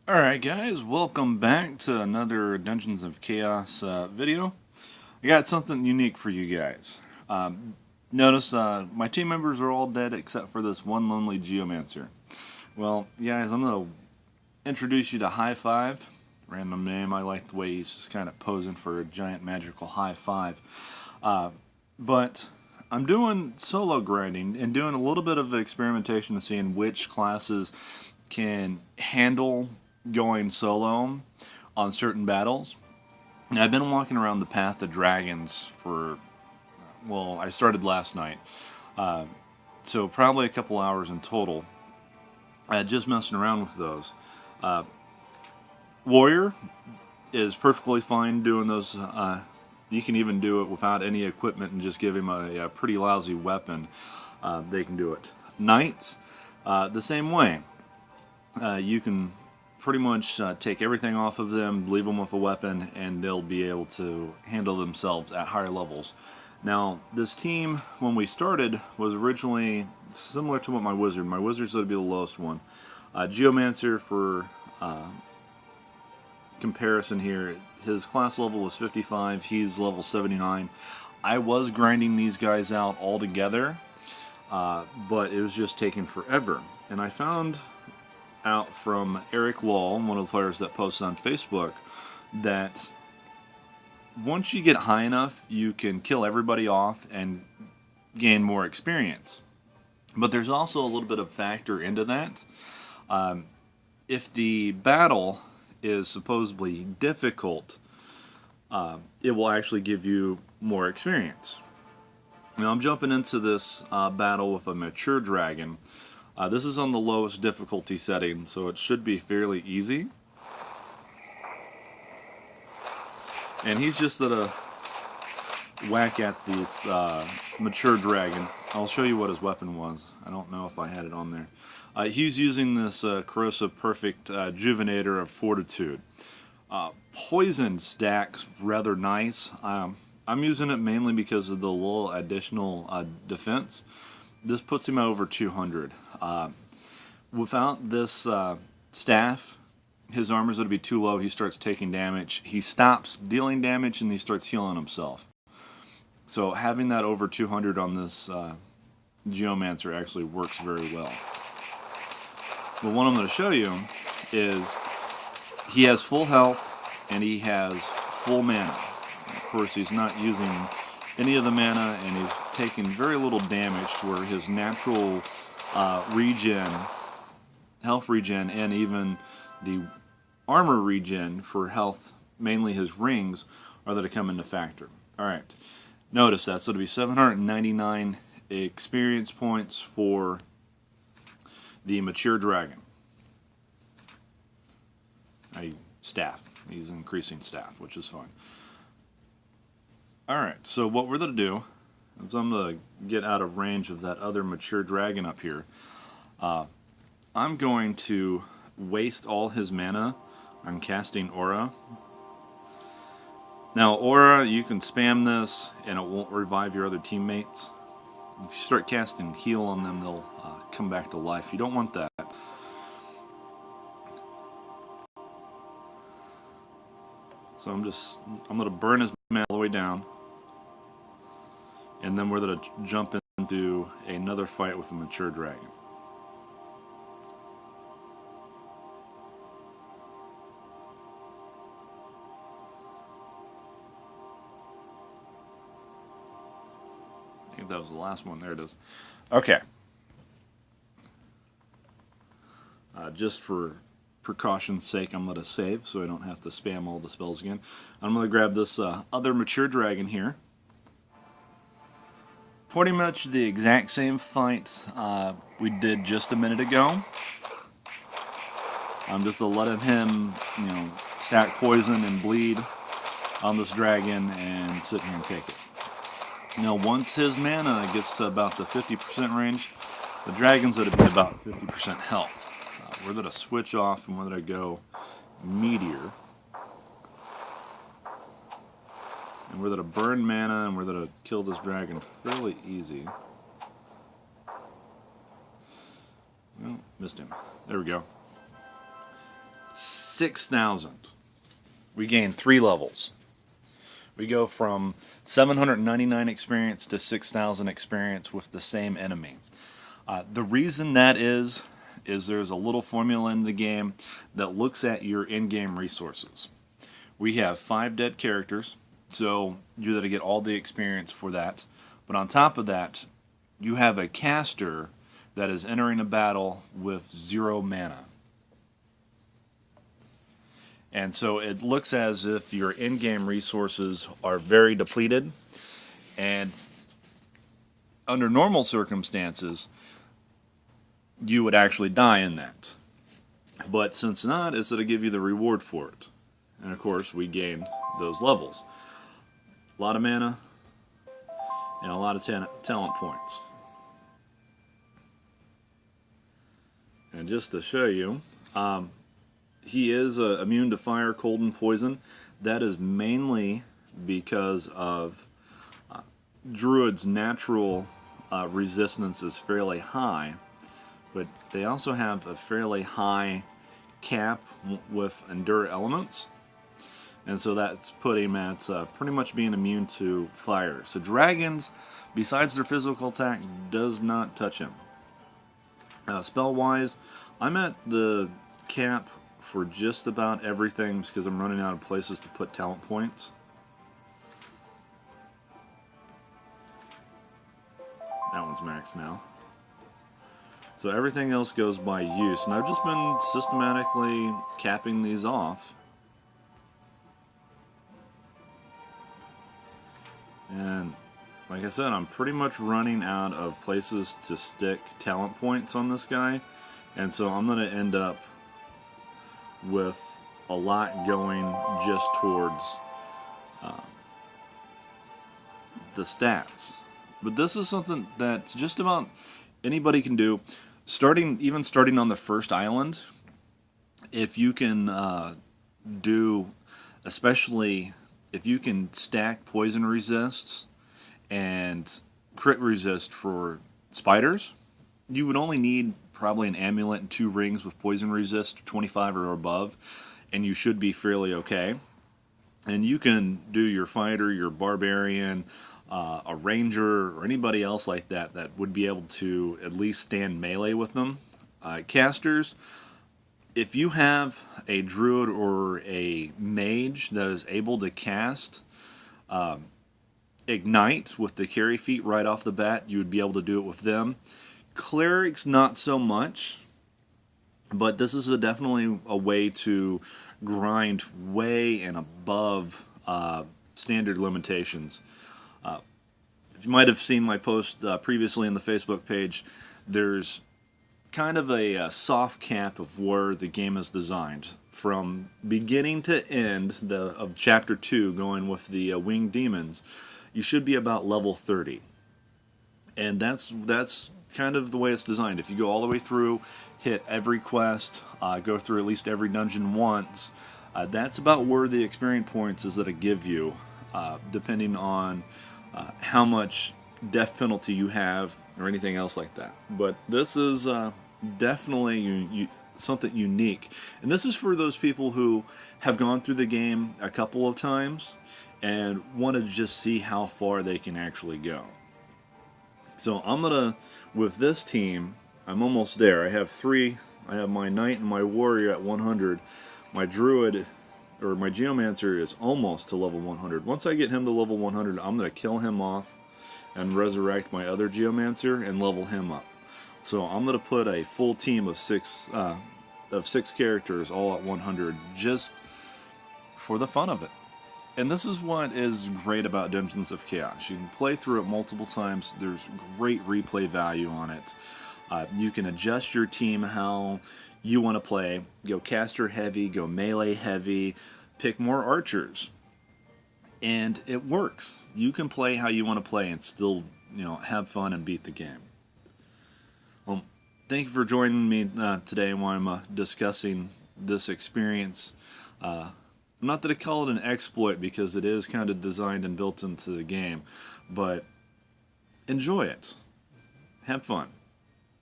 Alright guys, welcome back to another Dungeons of Chaos video. I got something unique for you guys. Notice my team members are all dead except for this one lonely Geomancer. Well, guys, I'm going to introduce you to High Five. Random name, I like the way he's just kind of posing for a giant magical high five. But I'm doing solo grinding and doing a little bit of experimentation to seeing which classes can handle going solo on certain battles. And I've been walking around the Path of Dragons for, well, I started last night, so probably a couple hours in total. Just messing around with those. Warrior is perfectly fine doing those. You can even do it without any equipment and just give him a pretty lousy weapon. They can do it. Knights, the same way. You can pretty much take everything off of them, leave them with a weapon, and they'll be able to handle themselves at higher levels. Now, this team, when we started, was originally similar to what my wizard's going to be the lowest one. Geomancer, for comparison here, his class level was 55, he's level 79. I was grinding these guys out all together, but it was just taking forever. And I found out from Eric Law, one of the players that posts on Facebook, that once you get high enough, you can kill everybody off and gain more experience. But there's also a little bit of factor into that. If the battle is supposedly difficult, it will actually give you more experience. Now I'm jumping into this battle with a mature dragon. This is on the lowest difficulty setting, so it should be fairly easy. And he's just at a whack at this mature dragon. I'll show you what his weapon was. I don't know if I had it on there. He's using this Corrosive Perfect Juvenator of Fortitude. Poison stacks rather nice. I'm using it mainly because of the little additional defense. This puts him over 200. Without this staff, his armor's going to be too low. He starts taking damage. He stops dealing damage and he starts healing himself. So having that over 200 on this Geomancer actually works very well. But what I'm going to show you is he has full health and he has full mana. Of course, he's not using any of the mana, and he's taking very little damage, where his natural health regen, and even the armor regen for health, mainly his rings, are that come into factor. Alright, notice that. So it'll be 799 experience points for the mature dragon. Staff. He's increasing staff, which is fine. Alright, so what we're going to do is I'm going to get out of range of that other mature dragon up here. I'm going to waste all his mana on casting Aura. Now, Aura, you can spam this and it won't revive your other teammates. If you start casting Heal on them, they'll come back to life. You don't want that. So I'm going to burn his mana all the way down. And then we're going to jump into another fight with a mature dragon. I think that was the last one. There it is. Okay. Just for precaution's sake, I'm going to save so I don't have to spam all the spells again. I'm going to grab this other mature dragon here. Pretty much the exact same fight we did just a minute ago. I'm just letting him, stack poison and bleed on this dragon and sit here and take it. Now, once his mana gets to about the 50% range, the dragon's going to be about 50% health. We're going to switch off and we're going to go Meteor. And we're going to burn mana and we're going to kill this dragon fairly easy. Oh, missed him. There we go. 6,000. We gain 3 levels. We go from 799 experience to 6,000 experience with the same enemy. The reason that is there's a little formula in the game that looks at your in-game resources. We have 5 dead characters, so you're going to get all the experience for that. But on top of that, you have a caster that is entering a battle with 0 mana. And so it looks as if your in-game resources are very depleted, and under normal circumstances, you would actually die in that. But since not, it's going to give you the reward for it. And of course, we gain those levels. A lot of mana and a lot of talent points. And just to show you, he is immune to fire, cold, and poison. That is mainly because of Druid's natural resistance is fairly high, but they also have a fairly high cap with Endure Elements, and so that's put him at pretty much being immune to fire. So dragons, besides their physical attack, does not touch him. Spell-wise, I'm at the cap for just about everything because I'm running out of places to put talent points. That one's maxed now. So everything else goes by use, and I've just been systematically capping these off. And like I said, I'm pretty much running out of places to stick talent points on this guy, and so I'm going to end up with a lot going just towards the stats. But this is something that just about anybody can do. Even starting on the first island, if you can especially if you can stack poison resists and crit resist for spiders, you would only need probably an amulet and 2 rings with poison resist 25 or above, and you should be fairly okay. And you can do your fighter, your barbarian, a ranger, or anybody else like that that would be able to at least stand melee with them. Casters, if you have a druid or a mage that is able to cast Ignite with the carry feat right off the bat, you would be able to do it with them. Clerics, not so much, but this is definitely a way to grind way and above standard limitations. If you might have seen my post previously in the Facebook page, there's kind of a soft cap of where the game is designed. From beginning to end of Chapter 2, going with the winged demons, you should be about level 30. And that's kind of the way it's designed. If you go all the way through, hit every quest, go through at least every dungeon once, that's about where the experience points is that it give you, depending on how much death penalty you have or anything else like that. But this is definitely something unique. And this is for those people who have gone through the game a couple of times and want to just see how far they can actually go. So I'm going to, with this team, I'm almost there. I have 3. I have my knight and my warrior at 100. My druid, or my geomancer, is almost to level 100. Once I get him to level 100, I'm going to kill him off and resurrect my other geomancer and level him up. So I'm going to put a full team of 6 characters all at 100 just for the fun of it. And this is what is great about Dungeons of Chaos. You can play through it multiple times. There's great replay value on it. You can adjust your team how you want to play. Go caster heavy, go melee heavy, pick more archers. And it works. You can play how you want to play and still, have fun and beat the game. Well, thank you for joining me today while I'm discussing this experience. Not that I call it an exploit because it is kind of designed and built into the game, but enjoy it. Have fun.